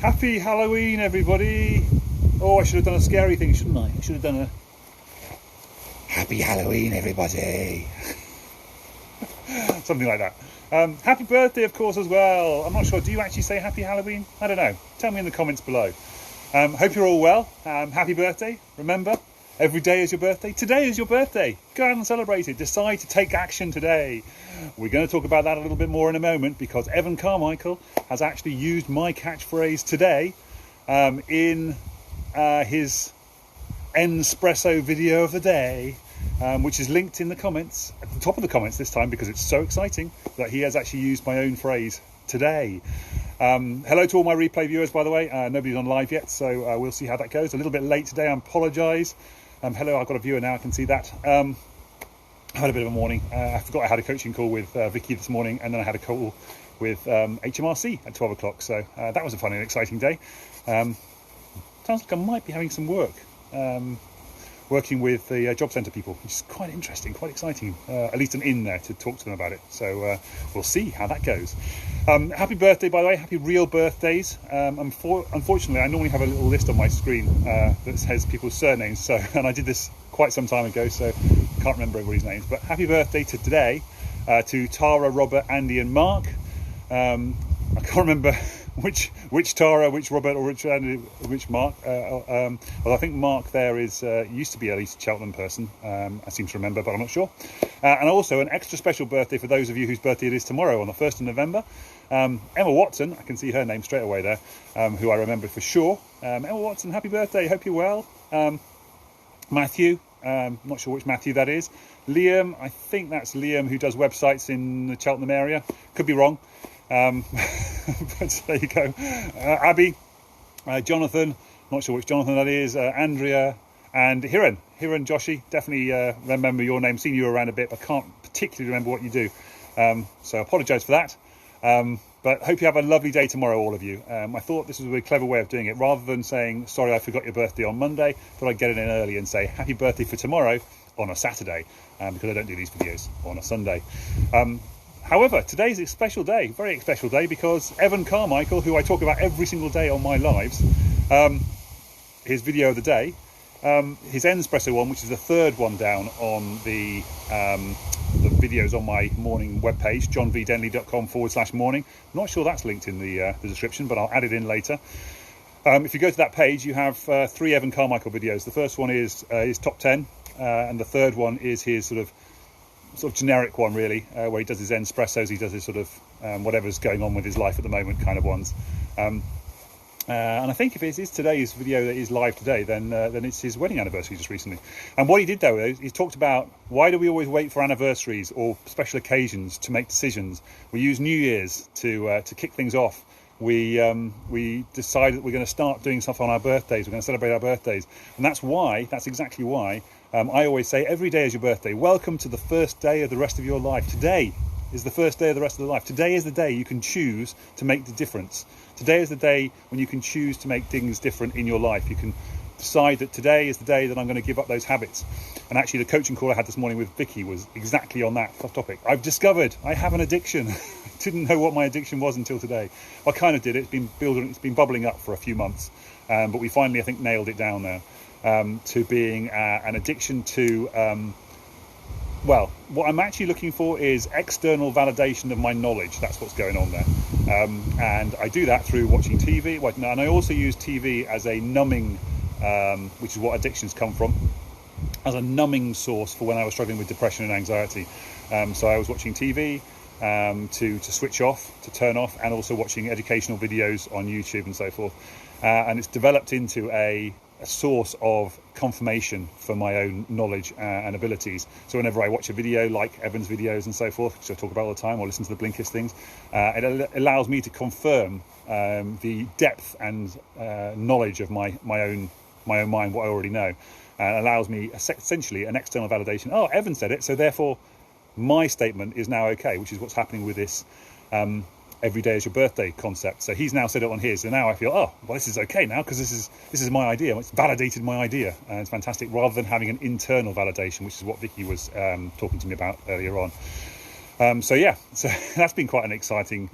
Happy Halloween, everybody. Oh, I should have done a scary thing, shouldn't I? I should have done a Happy Halloween, everybody. Something like that. Happy birthday, of course, as well. I'm not sure. Do you actually say Happy Halloween? I don't know. Tell me in the comments below. Hope you're all well. Happy birthday. Remember, every day is your birthday. Today is your birthday. Go out and celebrate it. Decide to take action today. We're going to talk about that a little bit more in a moment because Evan Carmichael has actually used my catchphrase today in his en-spresso video of the day, which is linked in the comments, at the top of the comments this time, because it's so exciting that he has actually used my own phrase today. Hello to all my replay viewers, by the way. Nobody's on live yet, so we'll see how that goes. A little bit late today, I apologise. Hello, I've got a viewer now, I can see that. I had a bit of a morning. I forgot I had a coaching call with Vicky this morning, and then I had a call with HMRC at 12 o'clock. So that was a fun and exciting day. Sounds like I might be having some work. Working with the job centre people, which is quite interesting, quite exciting. At least I'm in there to talk to them about it. So we'll see how that goes. Happy birthday, by the way. Happy real birthdays. Unfortunately, I normally have a little list on my screen that says people's surnames. So, and I did this quite some time ago, so I can't remember everybody's names. But happy birthday to today to Tara, Robert, Andy, and Mark. I can't remember which Tara, which Robert, or which Andy, which Mark. Well, I think Mark there is used to be at least a Cheltenham person. I seem to remember, but I'm not sure. And also an extra special birthday for those of you whose birthday it is tomorrow on the 1st of November. Emma Watson, I can see her name straight away there, who I remember for sure. Emma Watson, happy birthday, hope you're well. Matthew, not sure which Matthew that is. Liam, I think that's Liam who does websites in the Cheltenham area. Could be wrong. But there you go. Abbie, Jonathan, not sure which Jonathan that is, Andrea, and Hiren, Joshi, definitely remember your name, seen you around a bit, but can't particularly remember what you do. So I apologise for that. But hope you have a lovely day tomorrow, all of you. I thought this was a really clever way of doing it. Rather than saying, sorry, I forgot your birthday on Monday, thought I'd get it in early and say happy birthday for tomorrow on a Saturday, because I don't do these videos on a Sunday. However, today's a special day, very special day, because Evan Carmichael, who I talk about every single day on my lives, his video of the day, his en-spresso one, which is the third one down on the videos on my morning webpage, johnvdenley.com/morning. I'm not sure that's linked in the description, but I'll add it in later. If you go to that page, you have 3 Evan Carmichael videos. The first one is his top 10, and the third one is his sort of generic one, really, where he does his en-spressos, he does his sort of whatever's going on with his life at the moment kind of ones. And I think if it is today's video that is live today, then it's his wedding anniversary just recently. And what he did though, he talked about why do we always wait for anniversaries or special occasions to make decisions. We use New Year's to kick things off. We decide that we're going to start doing stuff on our birthdays. We're going to celebrate our birthdays, and that's exactly why I always say every day is your birthday. Welcome to the first day of the rest of your life. Today is the first day of the rest of the life. Today is the day you can choose to make the difference. Today is the day when you can choose to make things different in your life. You can decide that today is the day that I'm going to give up those habits. And actually the coaching call I had this morning with Vicky was exactly on that topic. I've discovered I have an addiction. Didn't know what my addiction was until today. I kind of did it. It's been bubbling up for a few months, but we finally, I think, nailed it down now, to being an addiction to well, what I'm actually looking for is external validation of my knowledge. That's what's going on there. And I do that through watching TV. And I also use TV as a numbing, which is what addictions come from, as a numbing source for when I was struggling with depression and anxiety. So I was watching TV to switch off, to turn off, and also watching educational videos on YouTube and so forth. And it's developed into a source of confirmation for my own knowledge and abilities. So whenever I watch a video like Evan's videos and so forth, which I talk about all the time, or listen to the Blinkist things, it allows me to confirm the depth and knowledge of my own mind, what I already know. And allows me essentially an external validation. Oh, Evan said it, so therefore my statement is now okay, which is what's happening with this every day is your birthday concept. So he's now said it on his, so now I feel, oh, well, this is okay now, because this is my idea. It's validated my idea, and it's fantastic, rather than having an internal validation, which is what Vicky was talking to me about earlier on. So that's been quite an exciting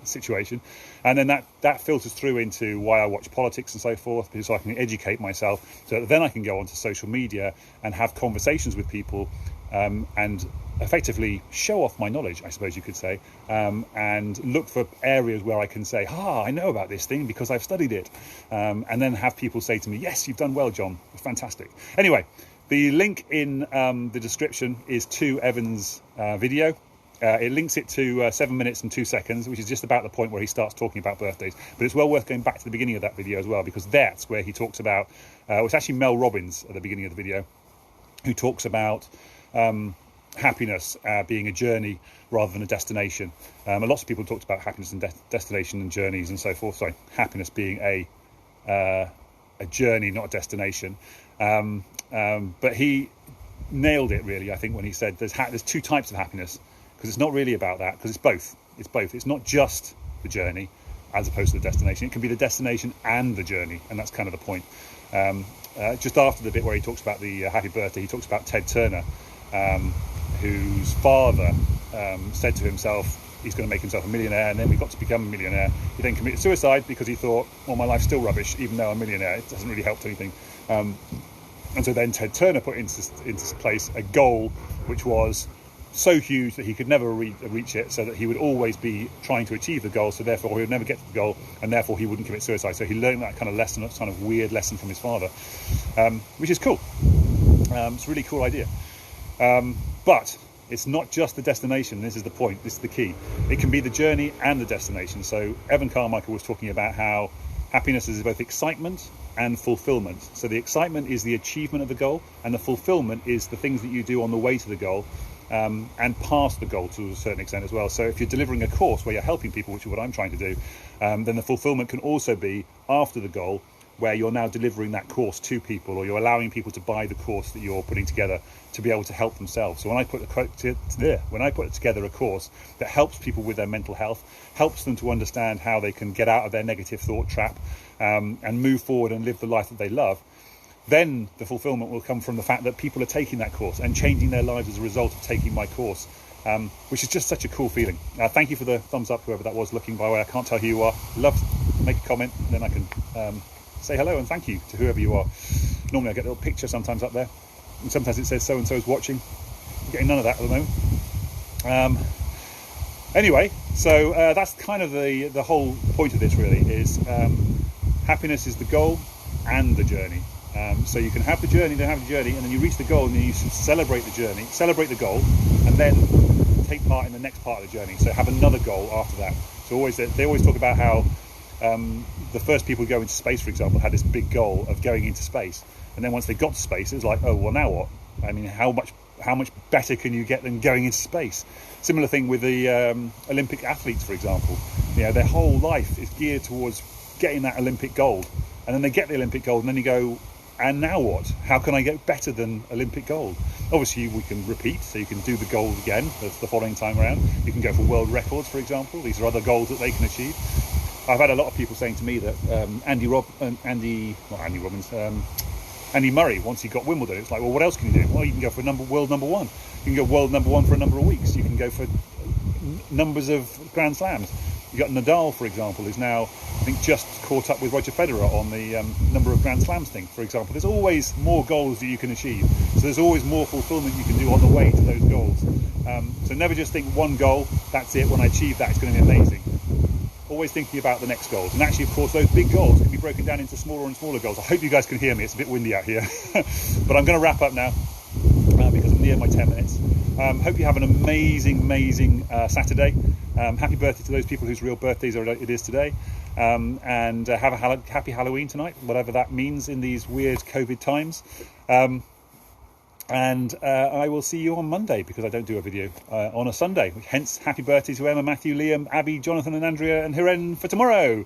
situation, and then that filters through into why I watch politics and so forth, because I can educate myself, so that then I can go onto social media and have conversations with people, and effectively show off my knowledge, I suppose you could say, and look for areas where I can say, I know about this thing because I've studied it, and then have people say to me, yes, you've done well, John, it's fantastic. Anyway, the link in the description is to Evan's video. It links it to 7 minutes and 2 seconds, which is just about the point where he starts talking about birthdays. But it's well worth going back to the beginning of that video as well, because that's where he talks about, it's actually Mel Robbins at the beginning of the video, who talks about happiness being a journey rather than a destination. Lots of people talked about happiness and destination and journeys and so forth. Sorry, happiness being a journey, not a destination. But he nailed it really, I think, when he said there's two types of happiness. Because it's not really about that, because it's both. It's not just the journey as opposed to the destination. It can be the destination and the journey, and that's kind of the point. Just after the bit where he talks about the happy birthday, he talks about Ted Turner, whose father said to himself he's going to make himself a millionaire, and then we got to become a millionaire. He then committed suicide because he thought, well, my life's still rubbish, even though I'm a millionaire. It doesn't really help to anything. And so then Ted Turner put into place a goal which was so huge that he could never reach it, so that he would always be trying to achieve the goal, so therefore he would never get to the goal, and therefore he wouldn't commit suicide. So he learned that kind of lesson, that kind of weird lesson from his father, which is cool. It's a really cool idea. But it's not just the destination. This is the point. This is the key. It can be the journey and the destination. So Evan Carmichael was talking about how happiness is both excitement and fulfillment. So the excitement is the achievement of the goal, and the fulfillment is the things that you do on the way to the goal, and past the goal to a certain extent as well. So if you're delivering a course where you're helping people, which is what I'm trying to do, then the fulfillment can also be after the goal, where you're now delivering that course to people, or you're allowing people to buy the course that you're putting together to be able to help themselves. So when I put together a course that helps people with their mental health, helps them to understand how they can get out of their negative thought trap, and move forward and live the life that they love, then the fulfillment will come from the fact that people are taking that course and changing their lives as a result of taking my course, which is just such a cool feeling. Thank you for the thumbs up, whoever that was looking, by the way. I can't tell who you are. Love to make a comment, then I can say hello and thank you to whoever you are. Normally I get a little picture sometimes up there, and sometimes it says so-and-so is watching. I'm getting none of that at the moment. Anyway, so that's kind of the whole point of this really, is happiness is the goal and the journey. So you can have the journey, then have the journey, and then you reach the goal, and then you celebrate the journey, celebrate the goal, and then take part in the next part of the journey. So have another goal after that. So they always talk about how the first people who go into space, for example, had this big goal of going into space, and then once they got to space, it was like, oh well, now what? I mean, how much better can you get than going into space? Similar thing with the Olympic athletes, for example. You know, their whole life is geared towards getting that Olympic gold, and then they get the Olympic gold, and then you go, and now what? How can I get better than Olympic gold? Obviously, we can repeat, so you can do the goal again the following time around. You can go for world records, for example. These are other goals that they can achieve. I've had a lot of people saying to me that Andy Murray, once he got Wimbledon, it's like, well, what else can you do? Well, you can go for world number one. You can go world number one for a number of weeks. You can go for numbers of Grand Slams. You've got Nadal, for example, who's now, I think, just caught up with Roger Federer on the number of Grand Slams thing, for example. There's always more goals that you can achieve. So there's always more fulfillment you can do on the way to those goals. So never just think one goal, that's it, when I achieve that, it's going to be amazing. Always thinking about the next goals. And actually, of course, those big goals can be broken down into smaller and smaller goals. I hope you guys can hear me. It's a bit windy out here. But I'm going to wrap up now because I'm near my 10 minutes. Hope you have an amazing Saturday. Happy birthday to those people whose real birthdays it is today. And have a happy Halloween tonight, whatever that means in these weird COVID times. And I will see you on Monday, because I don't do a video on a Sunday. Hence, happy birthday to Emma, Matthew, Liam, Abbie, Jonathan and Andrea and Hiren for tomorrow.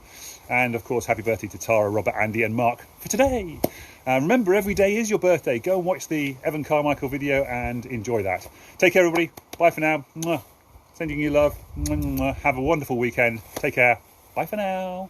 And of course, happy birthday to Tara, Robert, Andy and Mark for today. Remember, every day is your birthday. Go and watch the Evan Carmichael video and enjoy that. Take care, everybody. Bye for now. Mwah. Sending you love. Mwah. Have a wonderful weekend. Take care. Bye for now.